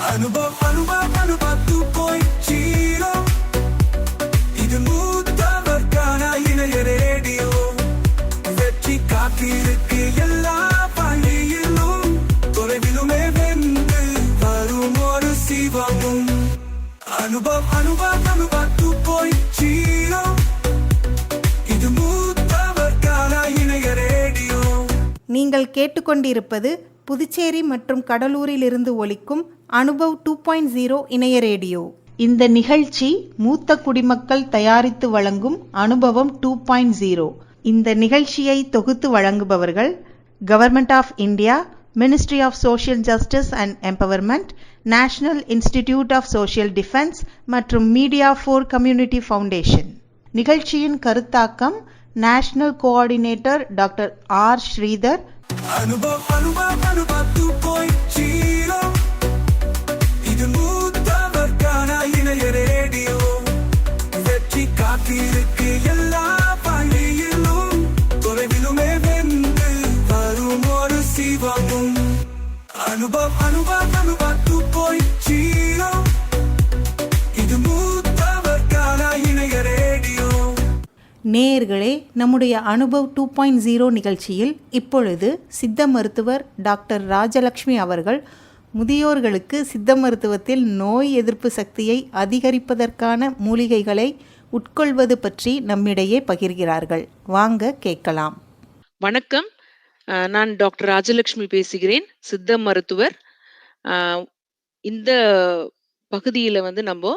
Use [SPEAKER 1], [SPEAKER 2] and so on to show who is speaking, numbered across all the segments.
[SPEAKER 1] அனுபவ 2.0 இது மூத்தவர்கான இணைய ரேடியோ. வெற்றி காத்திருக்கு எல்லா பள்ளியிலும், தொலைவிலுமே வென்று வரும் ஒரு சிவமும். அனுபவ 2.0 இது மூத்தவர்கான இணைய ரேடியோ.
[SPEAKER 2] நீங்கள் கேட்டுக்கொண்டிருப்பது புதுச்சேரி மற்றும் கடலூரில் இருந்து ஒலிக்கும் அனுபவ் 2.0 இணைய ரேடியோ. இந்த நிகழ்ச்சி மூத்த குடிமக்கள் தயாரித்து வழங்கும் அனுபவம் 2.0. இந்த நிகழ்ச்சியை தொகுத்து வழங்குபவர்கள் government of India, ministry of social justice and empowerment, national institute of social defence மற்றும் மீடியா ஃபார் கம்யூனிட்டி ஃபவுண்டேஷன். நிகழ்ச்சியின் கருத்தாக்கம் national coordinator doctor R Sridhar.
[SPEAKER 1] Anubhava 2.0 இது மூத்தவர்கான இணைய ரேடியோ. வெற்றி காத்திருக்கு எல்லா பள்ளியிலும், தொலைவிலுமே வென்று வரும் ஒரு சிவமும். அனுபவ 2.0 இது மூத்தவர்கான இணைய ரேடியோ.
[SPEAKER 2] நேயர்களே, நம்முடைய அனுபவ் 2.0 நிகழ்ச்சியில் இப்பொழுது சித்த மருத்துவர் டாக்டர் ராஜலக்ஷ்மி அவர்கள் முதியோர்களுக்கு சித்த மருத்துவத்தில் நோய் எதிர்ப்பு சக்தியை அதிகரிப்பதற்கான மூலிகைகளை உட்கொள்வது பற்றி நம்மிடையே பகிர்கிறார்கள். வாங்க கேட்கலாம்.
[SPEAKER 3] வணக்கம். நான் டாக்டர் ராஜலக்ஷ்மி பேசுகிறேன், சித்த மருத்துவர். இந்த பகுதியில் வந்து நம்ம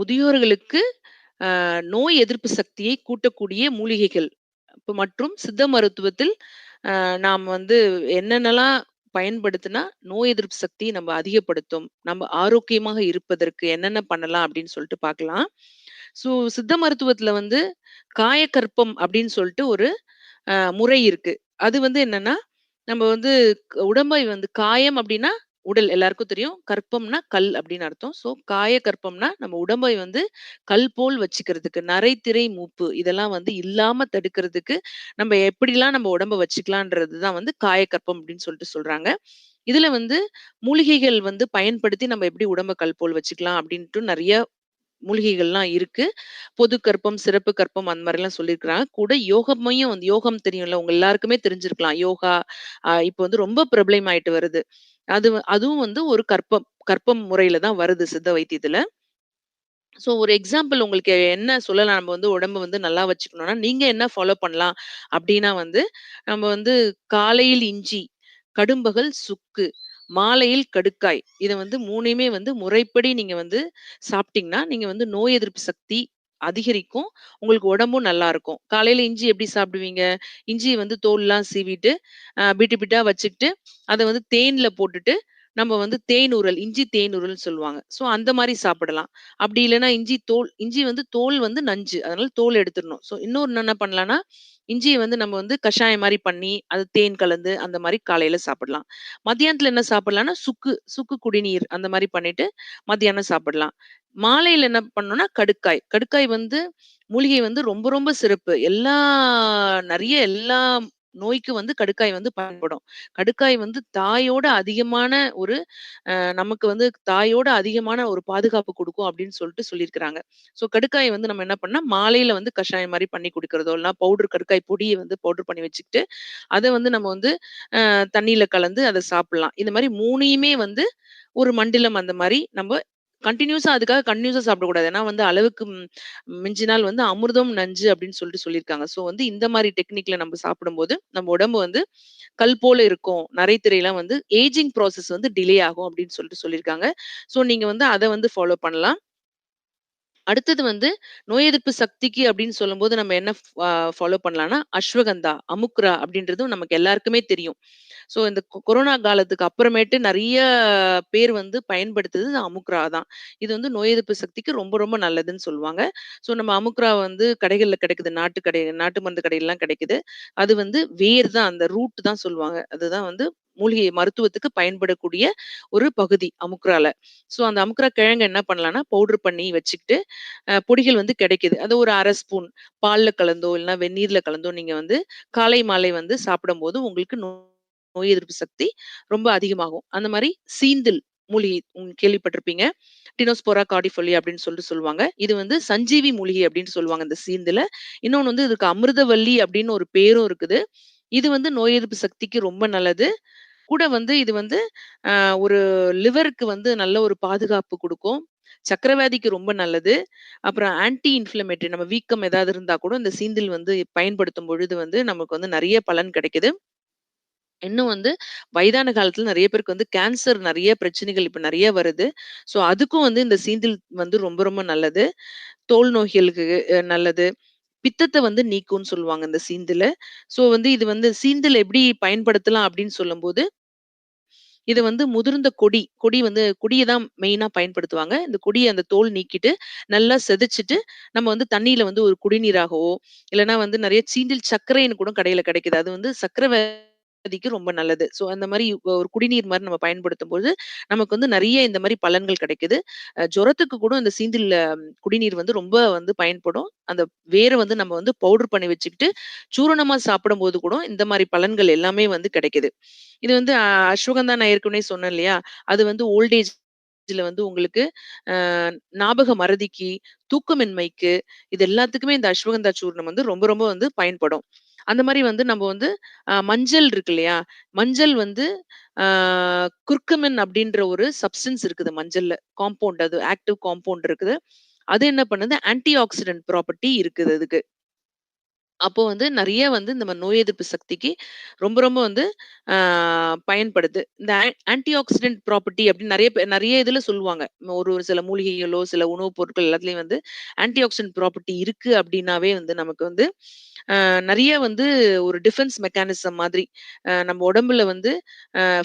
[SPEAKER 3] முதியோர்களுக்கு நோய் எதிர்ப்பு சக்தியை கூட்டக்கூடிய மூலிகைகள் மற்றும் சித்த மருத்துவத்தில் நாம் வந்து என்னென்னலாம் பயன்படுத்தினா நோய் எதிர்ப்பு சக்தியை நம்ம அதிகப்படுத்தும், நம்ம ஆரோக்கியமாக இருப்பதற்கு என்னென்ன பண்ணலாம் அப்படின்னு சொல்லிட்டு பார்க்கலாம். ஸோ சித்த மருத்துவத்துல வந்து காயக்கற்பம் அப்படின்னு சொல்லிட்டு ஒரு முறை இருக்கு. அது வந்து என்னன்னா, நம்ம வந்து உடம்பை வந்து காயம் அப்படின்னா உடல் எல்லாருக்கும் தெரியும். கற்பம்னா கல் அப்படின்னு அர்த்தம். ஸோ காய கற்பம்னா நம்ம உடம்பை வந்து கல் போல் வச்சுக்கிறதுக்கு, நரைத்திரை மூப்பு இதெல்லாம் வந்து இல்லாம தடுக்கிறதுக்கு நம்ம எப்படிலாம் நம்ம உடம்ப வச்சுக்கலான்றது தான் வந்து காயக்கற்பம் அப்படின்னு சொல்லிட்டு சொல்றாங்க. இதுல வந்து மூலிகைகள் வந்து பயன்படுத்தி நம்ம எப்படி உடம்ப கல் போல் வச்சுக்கலாம் அப்படின்ட்டு நிறைய மூலிகைகள்லாம் இருக்கு. பொது கற்பம், சிறப்பு கற்பம் அந்த மாதிரிலாம் சொல்லியிருக்கிறாங்க. கூட யோகமையும் வந்து யோகம் தெரியும்ல, உங்க எல்லாருக்குமே தெரிஞ்சிருக்கலாம். யோகா இப்ப வந்து ரொம்ப பிரபலம் ஆயிட்டு வருது. அதுவும் வந்து ஒரு கற்பம் முறையில தான் வருது சித்த வைத்தியத்துல. ஸோ ஒரு எக்ஸாம்பிள் உங்களுக்கு என்ன சொல்லலாம், நம்ம வந்து உடம்ப வந்து நல்லா வச்சுக்கணும்னா, நீங்க என்ன ஃபாலோ பண்ணலாம் அப்படின்னா வந்து, நம்ம வந்து காலையில் இஞ்சி, கடும்பகல் சுக்கு, மாலையில் கடுக்காய். இத வந்து 3யுமே வந்து முறைப்படி நீங்க வந்து சாப்பிட்டீங்கன்னா, நீங்க வந்து நோய் எதிர்ப்பு சக்தி அதிகரிக்கும். உங்களுக்கு உடம்பும் நல்லா இருக்கும். காலையில இஞ்சி எப்படி சாப்பிடுவீங்க? இஞ்சிய வந்து தோல்லாம் சீவிட்டு, பிட்டு பிட்டா வச்சுக்கிட்டு, அத வந்து தேன்ல போட்டுட்டு, நம்ம வந்து தேனூறல், இஞ்சி தேனூறல்னு சொல்லுவாங்க. ஸோ அந்த மாரி சாப்பிடலாம். அப்படி இல்லன்னா இஞ்சி வந்து தோல் வந்து நஞ்சு. அதனால தோல் எடுத்துறணும். ஸோ இன்னொன்னு என்ன பண்ணலாம்னா, இஞ்சிய வந்து நம்ம வந்து கஷாயம் மாரி பண்ணி, அது தேன் கலந்து அந்த மாரி காலையில சாப்பிடலாம். மத்தியானத்துல என்ன சாப்பிடலாம்னா, சுக்கு குடிநீர் அந்த மாரி பண்ணிட்டு மத்தியானம் சாப்பிடலாம். மாலையில என்ன பண்ணணும்னா, கடுக்காய். கடுக்காய் வந்து மூலிகை வந்து ரொம்ப ரொம்ப சிறப்பு. எல்லா நோய்க்கு வந்து கடுக்காய் வந்து பயன்படும். கடுக்காய் வந்து தாயோட அதிகமான ஒரு நமக்கு வந்து தாயோட அதிகமான ஒரு பாதுகாப்பு குடுக்கும் அப்படின்னு சொல்லிட்டு சொல்லியிருக்கிறாங்க. ஸோ கடுக்காய வந்து நம்ம என்ன பண்ணா, மாலையில வந்து கஷாயம் மாரி பண்ணி குடிக்கிறதோ, இல்லன்னா கடுக்காய் பொடிய வந்து பவுடர் பண்ணி வச்சுக்கிட்டு, அத வந்து நம்ம வந்து தண்ணீல கலந்து அத சாப்பிடலாம். இந்த மாரி 3யுமே வந்து ஒரு மண்டிலம் அந்த மாரி நம்ம அதுக்காக கன்டினியூஸா சாப்பிடக்கூடாது. ஏன்னா வந்து அளவுக்கு மிஞ்சினால் வந்து அமிர்தம் நஞ்சு அப்படின்னு சொல்லிட்டு சொல்லியிருக்காங்க. ஸோ வந்து இந்த மாரி டெக்னிக்ல நம்ம சாப்பிடும்போது, நம்ம உடம்பு வந்து கல் போல இருக்கும். நரைத்திரைலாம் வந்து ஏஜிங் ப்ராசஸ் வந்து டிலே ஆகும் அப்படின்னு சொல்லிட்டு சொல்லியிருக்காங்க. ஸோ நீங்க வந்து அத வந்து ஃபாலோ பண்ணலாம். அடுத்தது வந்து நோய் எதிர்ப்பு சக்திக்கு அப்படின்னு சொல்லும்போது நம்ம என்ன ஃபாலோ பண்ணலாம்னா, அஸ்வகந்தா, அமுக்ரா அப்படின்றதும் நமக்கு எல்லாருக்குமே தெரியும். ஸோ இந்த கொரோனா காலத்துக்கு அப்புறமேட்டு நெறைய பேர் வந்து பயன்படுத்துது அமுக்ரா தான். இது வந்து நோய் எதிர்ப்பு சக்திக்கு ரொம்ப ரொம்ப நல்லதுன்னு சொல்லுவாங்க. ஸோ நம்ம அமுக்ரா வந்து கடைகள்ல கிடைக்குது. நாட்டு மருந்து கடையிலலாம் கிடைக்குது. அது வந்து வேர் தான், அந்த ரூட் தான் சொல்லுவாங்க. அதுதான் வந்து மூலிகை மருத்துவத்துக்கு பயன்படக்கூடிய ஒரு பகுதி அமுக்ரால. ஸோ அந்த அமுக்ரா கிழங்க என்ன பண்ணலாம்னா, பவுடர் பண்ணி வச்சுக்கிட்டு, பொடிகள் வந்து கிடைக்குது. அது ஒரு 1/2 ஸ்பூன் பால்ல கலந்தோ, இல்லன்னா வெந்நீர்ல கலந்தோ நீங்க வந்து காலை, மாலை வந்து சாப்பிடும்போது உங்களுக்கு நோய் எதிர்ப்பு சக்தி ரொம்ப அதிகமாகும். அந்த மாரி சீந்தில் மூலிகை கேள்விப்பட்டிருப்பீங்க. டினோஸ்போரா கார்டிஃபோலியா அப்படின்னு சொல்லிட்டு சொல்லுவாங்க. இது வந்து சஞ்சீவி மூலிகை அப்படின்னு சொல்லுவாங்க இந்த சீந்துல. இன்னொன்னு வந்து இதுக்கு அமிர்தவல்லி அப்படின்னு ஒரு பேரும் இருக்குது. இது வந்து நோய் எதிர்ப்பு சக்திக்கு ரொம்ப நல்லது. கூட வந்து இது வந்து அ ஒரு லிவருக்கு வந்து நல்ல ஒரு பாதுகாப்பு குடுக்கும். சர்க்கரைவியாதிக்கு ரொம்ப நல்லது. அப்புறம் ஆன்டி இன்ஃப்ளமேட்டரி நம்ம வீக்கம் ஏதாவது இருந்தா கூட இந்த சீந்தில் வந்து பயன்படுத்தும் பொழுது வந்து நமக்கு வந்து நெறைய பலன் கிடைக்குது. இன்னும் வந்து வயதான காலத்துல நெறைய பேருக்கு வந்து கேன்சர் நெறைய பிரச்சனைகள் இப்ப நெறைய வருது. ஸோ அதுக்கும் வந்து இந்த சீந்தில் வந்து ரொம்ப ரொம்ப நல்லது. தோல் நோய்களுக்கு நல்லது. பித்தத்த வந்து நீக்கும்னு சொல்லுவாங்க இந்த சீந்தில. ஸோ வந்து இது வந்து சீந்தில் எப்படி பயன்படுத்தலாம் அப்படின்னு சொல்லும்போது, இத வந்து முதிர்ந்த கொடி வந்து கொடிய தான் மெயினா பயன்படுத்துவாங்க. இந்த கொடிய அந்த தோல் நீக்கிட்டு, நல்லா செதைச்சுட்டு, நம்ம வந்து தண்ணீல வந்து ஒரு குடிநீராகவோ, இல்லன்னா வந்து நெறைய சீந்தில் சர்க்கரைன்னு கூட கடையில கிடைக்குது. அது வந்து சர்க்கரை வியாதிக்கு ரொம்ப நல்லது. ஸோ அந்த மாரி ஒரு குடிநீர் மாரி நம்ம பயன்படுத்தும்போது, நமக்கு வந்து நெறைய இந்த மாரி பலன்கள் கிடைக்குது. ஜுரத்துக்கு கூட இந்த சீந்தில் குடிநீர் வந்து ரொம்ப வந்து பயன்படும். அந்த வேர வந்து நம்ம வந்து பவுடர் பண்ணி வச்சுக்கிட்டு, சூரணமா சாப்பிடும்போது கூட இந்த மாரி பலன்கள் எல்லாமே வந்து கிடைக்குது. இது வந்து அஸ்வகந்தா நான் ஏற்கனவே சொன்னேன் இல்லையா? அது வந்து ஓல்ட் ஏஜ்ல வந்து உங்களுக்கு அ ஞாபக மறதிக்கு, தூக்கமின்மைக்கு, இது எல்லாத்துக்குமே இந்த அஸ்வகந்தா சூர்ணம் வந்து ரொம்ப ரொம்ப வந்து பயன்படும். அந்த மாரி வந்து நம்ம வந்து மஞ்சள் இருக்கு இல்லையா? மஞ்சள் வந்து ஆ குர்குமின் அப்படின்ற ஒரு சப்ஸ்டன்ஸ் இருக்குது மஞ்சள்ல. காம்பவுண்ட் அது ஆக்டிவ் காம்பவுண்ட் இருக்குது. அது என்ன பண்ணுது? ஆன்டி ஆக்ஸிடென்ட் ப்ராப்பர்ட்டி இருக்குது அதுக்கு. அப்போ வந்து நெறைய வந்து இந்த நோய் எதிர்ப்பு சக்திக்கு ரொம்ப ரொம்ப வந்து ஆ பயன்படுது. இந்த ஆன்டி ஆக்ஸிடென்ட் ப்ராப்பர்ட்டி அப்படின்னு நெறைய இதுல சொல்லுவாங்க. ஒரு சில மூலிகைகளோ, சில உணவுப் பொருட்கள் எல்லாத்துலயும் வந்து ஆன்டி ஆக்ஸிடென்ட் ப்ராப்பர்ட்டி இருக்கு அப்படின்னாவே வந்து நமக்கு வந்து நெறைய வந்து ஒரு டிஃபென்ஸ் மெக்கானிசம் மாதிரி நம்ம உடம்புல வந்து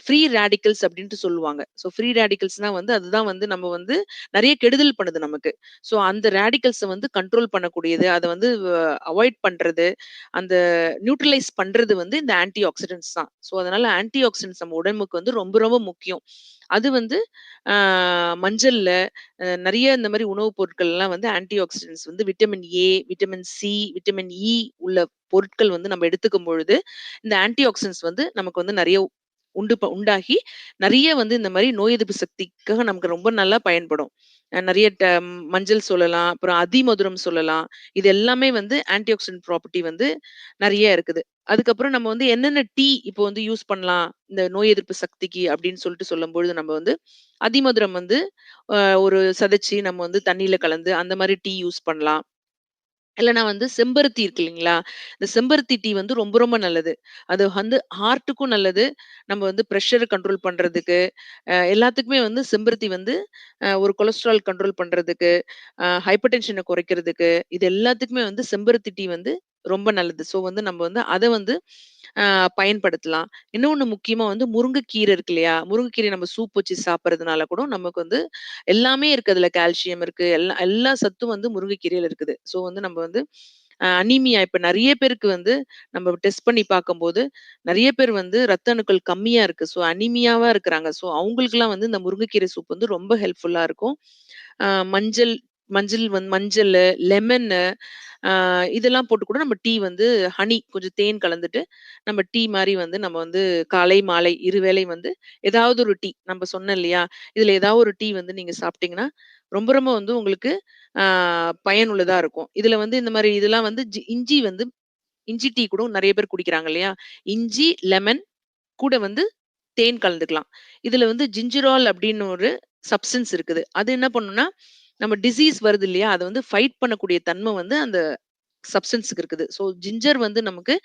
[SPEAKER 3] ஃப்ரீ ரேடிக்கல்ஸ் அப்படின்ட்டு சொல்லுவாங்க. ஸோ ஃப்ரீ ரேடிக்கல்ஸ்னா வந்து அதுதான் வந்து நம்ம வந்து நெறைய கெடுதல் பண்ணுது நமக்கு. ஸோ அந்த ரேடிக்கல்ஸ வந்து கண்ட்ரோல் பண்ணக்கூடியது, அத வந்து அவாய்ட் பண்றது, அந்த நியூட்ரலைஸ் பண்றது வந்து இந்த ஆன்டி ஆக்ஸிடென்ட்ஸ் தான். ஸோ அதனால ஆன்டி ஆக்ஸிடென்ட்ஸ் நம்ம உடம்புக்கு வந்து ரொம்ப ரொம்ப முக்கியம். அது வந்து ஆ மஞ்சள்ல நெறைய இந்த மாரி உணவுப் பொருட்கள்லாம் வந்து ஆன்டி ஆக்ஸிடென்ட்ஸ் வந்து vitamin A, vitamin C, vitamin E உள்ள பொருட்கள் வந்து நம்ம எடுத்துக்கும் பொழுது, இந்த ஆன்டி ஆக்ஸிடென்ட்ஸ் வந்து நமக்கு வந்து நெறைய உண்டாகி, நெறைய வந்து இந்த மாரி நோய் எதிர்ப்பு சக்திக்காக நமக்கு ரொம்ப நல்லா பயன்படும். நெறைய மஞ்சள் சொல்லலாம், அப்புறம் அதிமதுரம் சொல்லலாம். இது எல்லாமே வந்து ஆன்டி ஆக்ஸிடென்ட் ப்ராப்பர்ட்டி வந்து நெறைய இருக்குது. அதுக்கப்புறம் நம்ம வந்து என்னென்ன டீ இப்போ வந்து யூஸ் பண்ணலாம், இந்த நோய் எதிர்ப்பு சக்திக்கு அப்படின்னு சொல்லிட்டு சொல்லும்பொழுது, நம்ம வந்து அதிமதுரம் வந்து ஒரு சதைச்சு நம்ம வந்து தண்ணீல கலந்து அந்த மாரி டீ யூஸ் பண்ணலாம். இல்லன்னா வந்து செம்பருத்தி இருக்கு இல்லைங்களா? இந்த செம்பருத்தி டீ வந்து ரொம்ப ரொம்ப நல்லது. அது வந்து ஹார்ட்டுக்கும் நல்லது. நம்ம வந்து பிரஷர கண்ட்ரோல் பண்றதுக்கு, எல்லாத்துக்குமே வந்து செம்பருத்தி வந்து ஒரு கொலஸ்ட்ரால் கண்ட்ரோல் பண்றதுக்கு, ஹைப்பர் டென்ஷன குறைக்கிறதுக்கு, இது எல்லாத்துக்குமே வந்து செம்பருத்தி டீ வந்து ரொம்ப நல்லது. ஸோ வந்து நம்ம வந்து அத வந்து அ பயன்படுத்தலாம். இன்னொன்னு முக்கியமா வந்து முருங்கைக்கீரை இருக்கு இல்லையா? முருங்கைக்கீரைய நம்ம சூப் வச்சு சாப்பிடுறதுனால கூட நமக்கு வந்து எல்லாமே இருக்கு அதுல. கால்சியம் இருக்கு. எல்லா எல்லா சத்தும் வந்து முருங்கைக்கீரையில இருக்குது. ஸோ வந்து நம்ம வந்து அனீமியா இப்ப நெறைய பேருக்கு வந்து நம்ம டெஸ்ட் பண்ணி பார்க்கும்போது, நெறைய பேர் வந்து ரத்த அணுக்கள் கம்மியா இருக்கு. ஸோ அனீமியாவா இருக்கிறாங்க. ஸோ அவங்களுக்கெல்லாம் வந்து இந்த முருங்கைக்கீரை சூப் வந்து ரொம்ப ஹெல்ப்ஃபுல்லா இருக்கும். அ மஞ்சள் மஞ்சளு, லெமனு இதெல்லாம் போட்டு கூட நம்ம டீ வந்து கொஞ்சம் தேன் கலந்துட்டு, நம்ம டீ மாரி வந்து நம்ம வந்து காலை, மாலை இருவேளை வந்து ஏதாவது ஒரு டீ நம்ம சொன்னேன் இல்லையா? இதுல ஏதாவது ஒரு டீ வந்து நீங்க சாப்பிட்டீங்கன்னா, ரொம்ப ரொம்ப வந்து உங்களுக்கு ஆ பயனுள்ளதா இருக்கும். இதுல வந்து இந்த மாரி இதெல்லாம் வந்து இஞ்சி வந்து இஞ்சி டீ கூட நெறைய பேர் குடிக்கிறாங்க இல்லையா? இஞ்சி, லெமன் கூட வந்து தேன் கலந்துக்கலாம். இதுல வந்து ஜிஞ்சரால் அப்படின்னு ஒரு சப்ஸ்டன்ஸ் இருக்குது. அது என்ன பண்ணும்னா, நம்ம டிசீஸ் வருது இல்லையா? அத வந்து ஃபைட் பண்ணக்கூடிய தன்மை வந்து அந்த சப்ஸ்டன்ஸ்க்கு இருக்குது. ஸோ ஜிஞ்சர் வந்து நமக்கு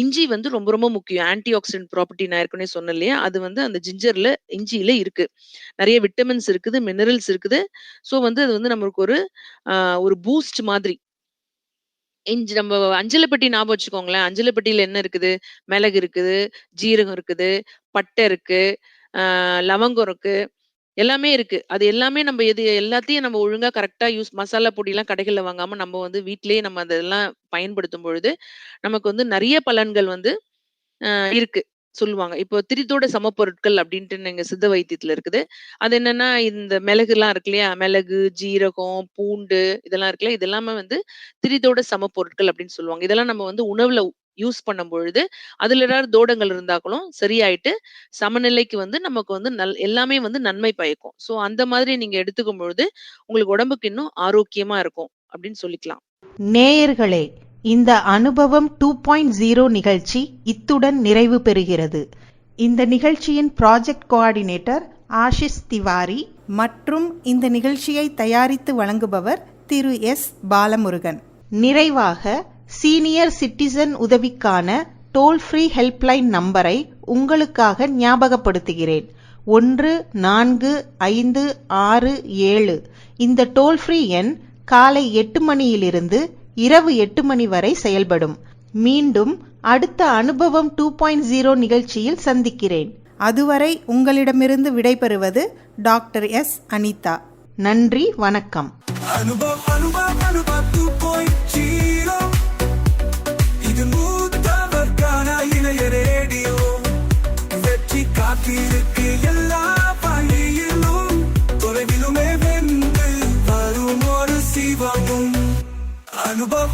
[SPEAKER 3] இஞ்சி வந்து ரொம்ப ரொம்ப முக்கியம். ஆன்டி ஆக்ஸிடென்ட் ப்ராப்பர்ட்டி நான் ஏற்கனவே சொன்னேன் இல்லையா? அது வந்து அந்த இஞ்சியில இருக்கு. நெறைய விட்டமின்ஸ் இருக்குது, மினரல்ஸ் இருக்குது. ஸோ வந்து அது வந்து நம்மளுக்கு ஒரு அ ஒரு பூஸ்ட் மாதிரி. நம்ம அஞ்சல பெட்டி ஞாபகம் வச்சுக்கோங்களேன். அஞ்சல பெட்டியில என்ன இருக்குது? மிளகு இருக்குது, ஜீரகம் இருக்குது, பட்டை இருக்கு, லவங்கம் இருக்கு. எல்லாமே இருக்கு. அது எல்லாமே நம்ம எல்லாத்தையும் நம்ம ஒழுங்கா கரெக்ட்டா மசாலா பொடிலாம் கடைகள்ல வாங்காம நம்ம வந்து வீட்டிலேயே நம்ம அதெல்லாம் பயன்படுத்தும் பொழுது, நமக்கு வந்து நெறைய பலன்கள் வந்து இருக்கு. சொல்லுவாங்க. இப்போ "திரிதோட சமப்பொருட்கள்" அப்படின்ட்டு எங்க சித்த வைத்தியத்துல இருக்குது. அது என்னன்னா, இந்த மிளகுலாம் இருக்கு இல்லையா? மிளகு, ஜீரகம், பூண்டு இதெல்லாம் இருக்குல்ல. இது எல்லாமே வந்து திரிதோட சமப்பொருட்கள் அப்படின்னு சொல்லுவாங்க. இதெல்லாம் நம்ம வந்து உணவுல யூஸ் பண்ணும் பொழுது அதுல ஏதாவது தோடங்கள் இருந்தாக்களும் சரியாயிட்டு சமநிலைக்கு வந்து நமக்கு வந்து எல்லாமே வந்து நன்மை பயக்கும். ஸோ அந்த மாதிரி நீங்க எடுத்துக்கும் பொழுது உங்களுக்கு உடம்புக்கு இன்னும் ஆரோக்கியமா இருக்கும் அப்படின்னு சொல்லிக்கலாம்.
[SPEAKER 2] நேயர்களே, இந்த அனுபவம் 2.0 நிகழ்ச்சி இத்துடன் நிறைவு பெறுகிறது. இந்த நிகழ்ச்சியின் ப்ராஜெக்ட் கோஆர்டினேட்டர் ஆஷிஷ் திவாரி மற்றும் இந்த நிகழ்ச்சியை தயாரித்து வழங்குபவர் திரு எஸ் பாலமுருகன். நிறைவாக சீனியர் சிட்டிசன் உதவிக்கான டோல் ஃப்ரீ ஹெல்ப்லைன் நம்பரை உங்களுக்காக ஞாபகப்படுத்துகிறேன். 145667. இந்த டோல் ஃப்ரீ எண் காலை 8 மணியிலிருந்து இரவு 8 மணி வரை செயல்படும். மீண்டும் அடுத்த அனுபவம் 2.0 நிகழ்ச்சியில் சந்திக்கிறேன். அதுவரை உங்களிடமிருந்து விடைபெறுவது டாக்டர் எஸ் அனிதா. நன்றி, வணக்கம்.
[SPEAKER 1] அனுபவ் 2.0 இது மூத்தவர்கான இணைய ரேடியோ. வெற்றி காத்திருக்கு எல்லா பணியிலும், தொலைவிலுமே வென்று வரும் ஒரு சிவமும். அனுபவ்